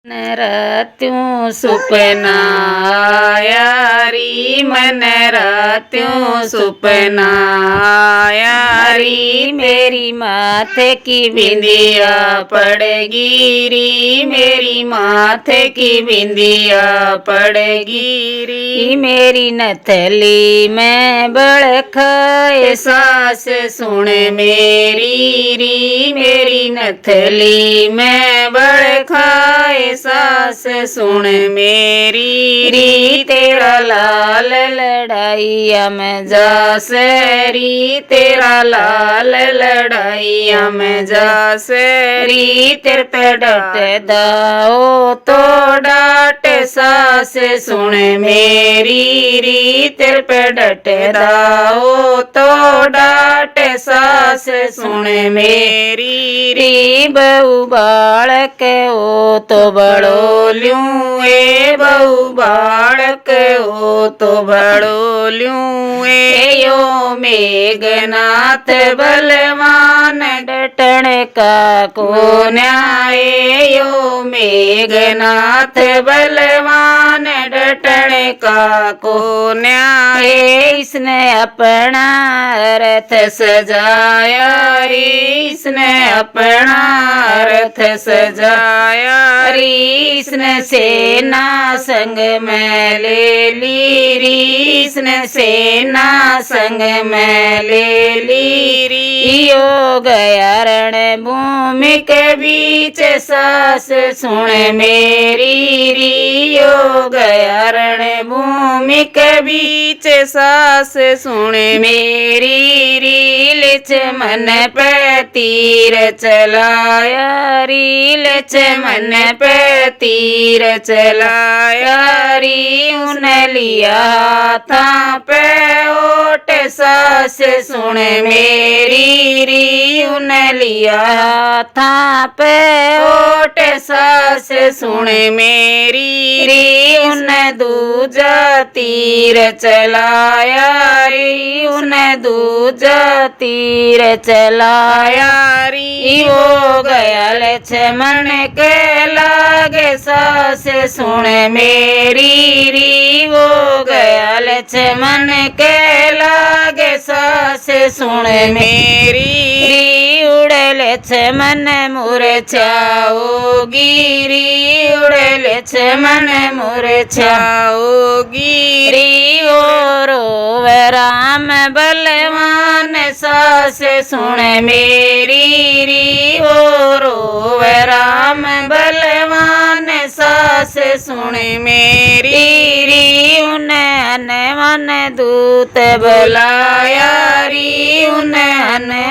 रात्यों सुपना यारी मन रात्यों सुपना यारी मेरी माथे की बिंदिया पड़ेगी री मेरी माथे की बिंदिया पड़ेगी री मेरी नथली में बड़ख सास सुन मेरी री मेरी नथली में बड़ख सास सुन मेरी री तेरा लाल लड़ाइया में जास री तेरा लाल लड़ाइया में जास री तेरे पे डट दाओ तो डाट सास सुन मेरी री तेरे पे डट दाओ तो डाट सास सुन मेरी री बहु बालक ओ तो बड़ो ल्यूं ए बहु बालक ओ तो बड़ो ल्यूं ए यो मेघनाथ बलवान डटण का को न्याय यो मेघनाथ बलवान डटण का को न्याय इसने अपना रथ सजाया रे इसने अपना रथ सजाया रे इसने सेना संग में ले ली री इसने सेना संग में ले ली री यो गया रण भूमि के बीच सास सुन मेरी री यो गया रण भूमि के बीच सास सुन मेरी री लिच मन पे तीर चलाया री लिच मन पे तीर चलाया री उन लिया था पे ओट सास सुन मेरी री उन लिया था पे ओट सास सुन मेरी री उन दूजा तीर चलाया री उन दूजा तीर चलाया री वो गया लक्ष्मण के लागे सास सुन मेरी री वो गया लक्ष्मण के लागे सास सुन मेरी री उड़े लक्ष्मण मूर्छाओगी री उड़े लक्ष्मण मूर्छाओगी री ओ रोव राम बलवान सास सुन मेरी री ओ रोव राम बलवान सास सुन मेरी री उन मन दूत बुलाया री उन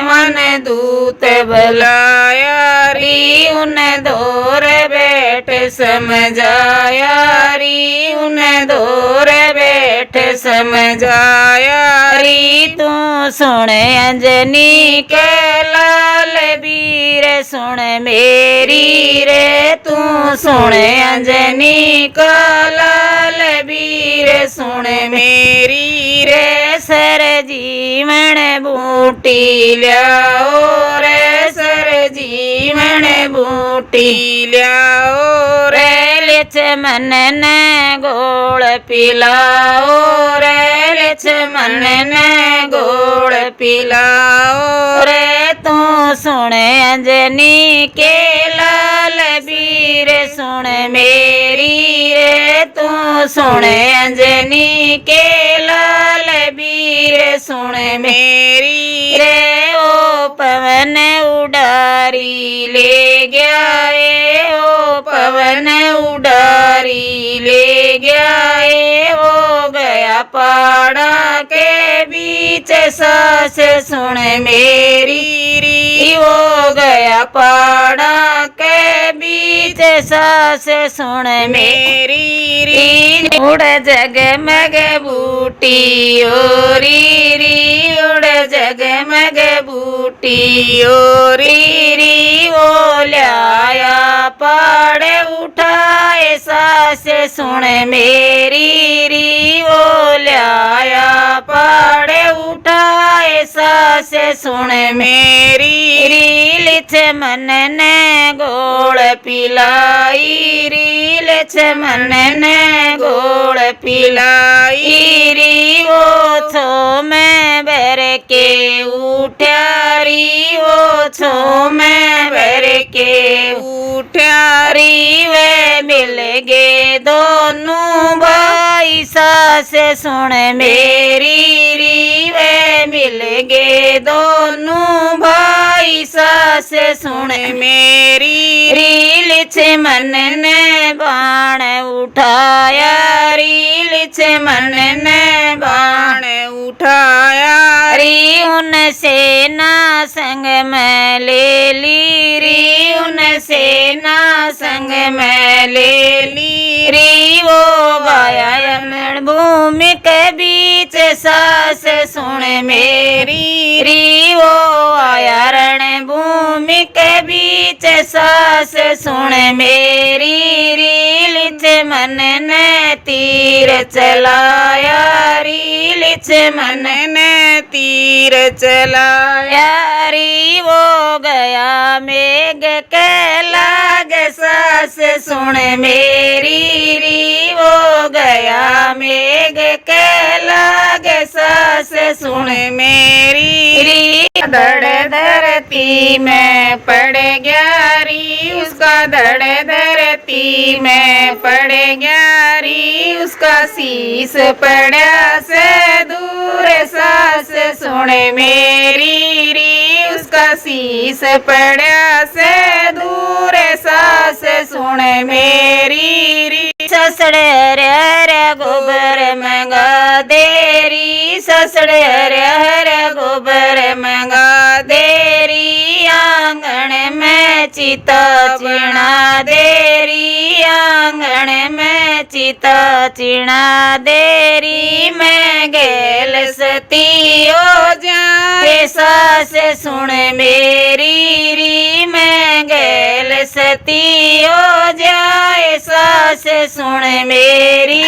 मन दूत बुलाया री उन दौर बैठ समझाया री उन दौर बैठ समझाया री तू सुन अंजनी के लाल वीर सुन मेरी रे तू सुन अंजनी का लाल वीर सुन मेरी रे सर जीवन बूटी लियाओ रे सर जीवन बूटी लियाओ रे लक्ष्मण ने गोड़ पिलाओ रे लक्ष्मण ने गोड़ पिलाओ रे तू सुन अंजनी के लाल वीर सुन मेरी रे तू सुन अंजनी के लाल वीर सुन मेरी रे ओ पवन उडारी ले गया ओ पवन उडारी ले गया ओ गया पहाड़ा के बीच सास सुन मेरी री वो गया पहाड़ा के बीच सास सुन मेरी री उड़ जगमग बूटी ओ री उड़ जगमग बूटी ओ री वो लाया पहाड़ उठाए सास सुन मेरी री वो लाया पहाड़ उठाए सास सुन मेरी री लक्ष्मण ने गोड़ पिलाई री लक्ष्मण ने गोड़ पिलाई री वो छो में भर के उठ्या री वो छो में भर के उठ्या री वे मिल गे दोनों भाई सास सुन मेरी री वे मिल गे दोनों भाई सास सुन मेरी री लक्ष्मण ने बाण उठाया री लक्ष्मण ने बाण उठाया री उन सेना संग में ले ली री उन सेना संग में ले ली री वो गाया यमन भूमि के बीच सास सुन मेरी री वो आया रण भूमि के बीच सास सुन मेरी री लक्ष्मण ने तीर चलाया री लक्ष्मण ने तीर चलाया री वो गया मेघ के लाग सास सुन मेरी री वो गया मेघ के लाग सास सुन मेरी री धड़ धरती में पड़ गया री उसका धड़ धरती में पड़ गया री उसका शीश पड़ा से दूर सास सुन मेरी री उसका शीश पड़ा से दूर सास सुन मेरी री ससड़े रे गोबर मंगा देरी ससड़े रे गोबर मंगा देरी आंगन में चिता चिणा देरी आंगन में चिता चिणा देरी मैं गेल सती हो जाए सास सुन मेरी री मैं गेल सती हो जाए सास सुन मेरी